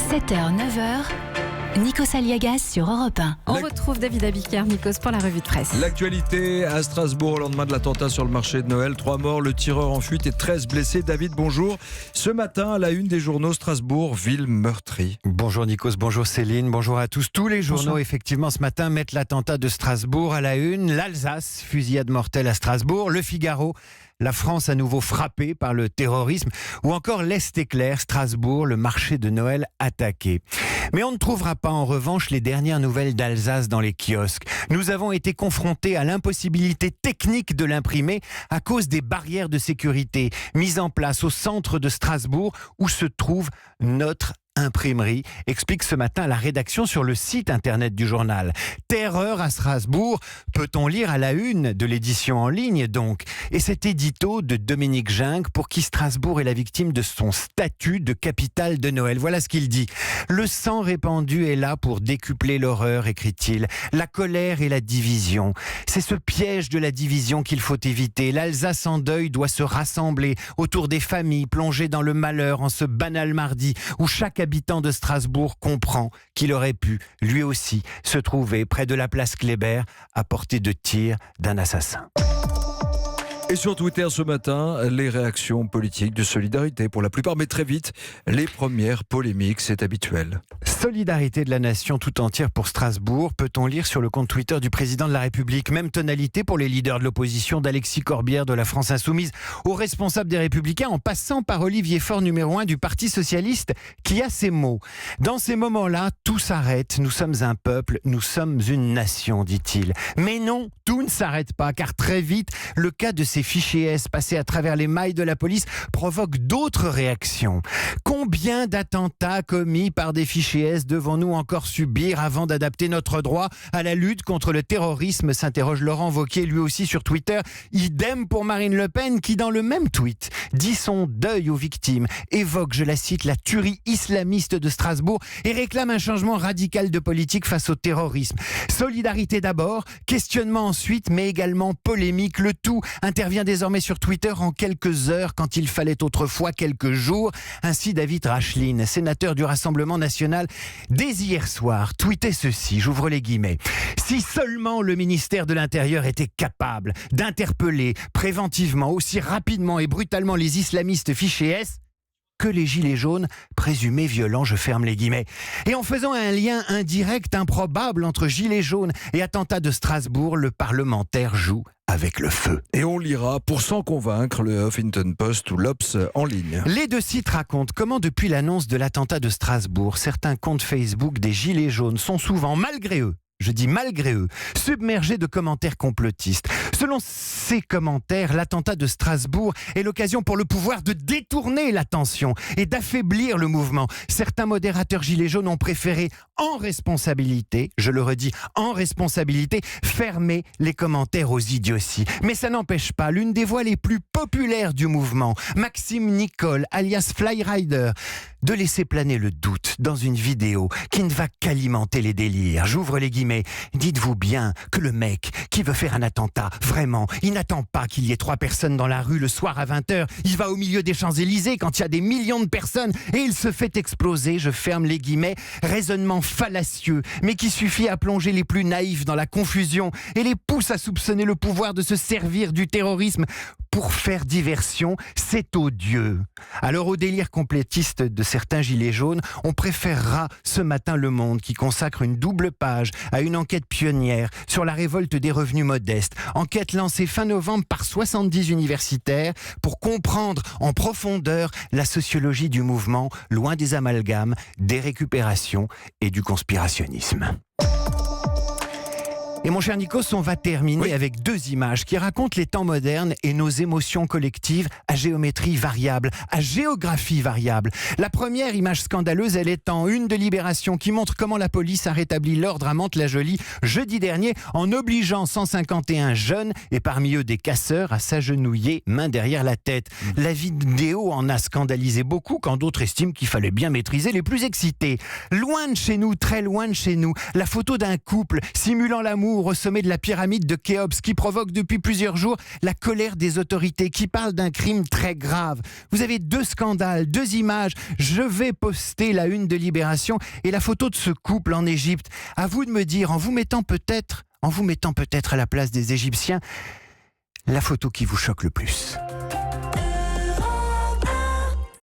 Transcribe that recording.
7h, 9h, Nikos Aliagas sur Europe 1. On retrouve David Abiker, Nikos, pour la revue de presse. L'actualité à Strasbourg au lendemain de l'attentat sur le marché de Noël. 3 morts, le tireur en fuite et 13 blessés. David, bonjour. Ce matin, à la une des journaux, Strasbourg, ville meurtrie. Bonjour Nikos, bonjour Céline, bonjour à tous. Tous les journaux, Bonsoir. effectivement, ce matin, mettent l'attentat de Strasbourg à la une. L'Alsace, fusillade mortelle à Strasbourg. Le Figaro, la France à nouveau frappée par le terrorisme. Ou encore l'Est éclair, Strasbourg, le marché de Noël attaqué. Mais on ne trouvera pas en revanche les dernières nouvelles d'Alsace dans les kiosques. Nous avons été confrontés à l'impossibilité technique de l'imprimer à cause des barrières de sécurité mises en place au centre de Strasbourg où se trouve notre imprimerie, explique ce matin la rédaction sur le site internet du journal. Terreur à Strasbourg, peut-on lire à la une de l'édition en ligne donc. Et cet édito de Dominique Ginck pour qui Strasbourg est la victime de son statut de capitale de Noël. Voilà ce qu'il dit. Le sang répandu est là pour décupler l'horreur, écrit-il. La colère et la division. C'est ce piège de la division qu'il faut éviter. L'Alsace en deuil doit se rassembler autour des familles plongées dans le malheur en ce banal mardi où chaque habitant de Strasbourg comprend qu'il aurait pu, lui aussi, se trouver près de la place Kléber à portée de tir d'un assassin. Et sur Twitter ce matin, les réactions politiques de solidarité pour la plupart, mais très vite, les premières polémiques, c'est habituel. Solidarité de la nation tout entière pour Strasbourg, peut-on lire sur le compte Twitter du président de la République. Même tonalité pour les leaders de l'opposition, d'Alexis Corbière de la France Insoumise aux responsables des Républicains, en passant par Olivier Faure, numéro 1 du Parti Socialiste, qui a ces mots. Dans ces moments-là, tout s'arrête. Nous sommes un peuple, nous sommes une nation, dit-il. Mais non, tout ne s'arrête pas, car très vite, le cas de ces fichiers S passés à travers les mailles de la police provoque d'autres réactions. Combien d'attentats commis par des fichiers S devons-nous encore subir avant d'adapter notre droit à la lutte contre le terrorisme, s'interroge Laurent Wauquiez, lui aussi sur Twitter. Idem pour Marine Le Pen qui, dans le même tweet, dit son deuil aux victimes, évoque, je la cite, la tuerie islamiste de Strasbourg et réclame un changement radical de politique face au terrorisme. Solidarité d'abord, questionnement ensuite, mais également polémique. Le tout intervient désormais sur Twitter en quelques heures quand il fallait autrefois quelques jours. Ainsi, David Rachline, sénateur du Rassemblement national, dès hier soir, tweetait ceci, j'ouvre les guillemets. Si seulement le ministère de l'Intérieur était capable d'interpeller préventivement, aussi rapidement et brutalement les islamistes fichés S, que les gilets jaunes, présumés violents, je ferme les guillemets. Et en faisant un lien indirect, improbable entre gilets jaunes et attentat de Strasbourg, le parlementaire joue avec le feu. Et on lira, pour s'en convaincre, le Huffington Post ou l'Obs en ligne. Les deux sites racontent comment, depuis l'annonce de l'attentat de Strasbourg, certains comptes Facebook des gilets jaunes sont souvent, malgré eux, je dis malgré eux, submergés de commentaires complotistes. Selon ces commentaires, l'attentat de Strasbourg est l'occasion pour le pouvoir de détourner l'attention et d'affaiblir le mouvement. Certains modérateurs gilets jaunes ont préféré, en responsabilité, je le redis, en responsabilité, fermer les commentaires aux idioties. Mais ça n'empêche pas l'une des voix les plus populaires du mouvement, Maxime Nicole, alias Flyrider, de laisser planer le doute dans une vidéo qui ne va qu'alimenter les délires. J'ouvre les guillemets. Dites-vous bien que le mec qui veut faire un attentat, vraiment, il n'attend pas qu'il y ait 3 personnes dans la rue le soir à 20h. Il va au milieu des Champs-Élysées quand il y a des millions de personnes et il se fait exploser, je ferme les guillemets, raisonnement fallacieux, mais qui suffit à plonger les plus naïfs dans la confusion et les pousse à soupçonner le pouvoir de se servir du terrorisme pour faire diversion. C'est odieux. Alors au délire complétiste de certains gilets jaunes, on préférera ce matin Le Monde qui consacre une double page à une enquête pionnière sur la révolte des revenus modestes. Enquête lancée fin novembre par 70 universitaires pour comprendre en profondeur la sociologie du mouvement, loin des amalgames, des récupérations et du conspirationnisme. Et mon cher Nikos, on va terminer avec 2 images qui racontent les temps modernes et nos émotions collectives à géométrie variable, à géographie variable. La première image scandaleuse, elle est en une de Libération qui montre comment la police a rétabli l'ordre à Mantes-la-Jolie jeudi dernier en obligeant 151 jeunes et parmi eux des casseurs à s'agenouiller main derrière la tête. La vidéo en a scandalisé beaucoup quand d'autres estiment qu'il fallait bien maîtriser les plus excités. Loin de chez nous, très loin de chez nous, la photo d'un couple simulant l'amour d'amour au sommet de la pyramide de Khéops qui provoque depuis plusieurs jours la colère des autorités, qui parle d'un crime très grave. Vous avez 2 scandales, 2 images. Je vais poster la une de Libération et la photo de ce couple en Égypte. À vous de me dire, en vous mettant peut-être à la place des Égyptiens, la photo qui vous choque le plus.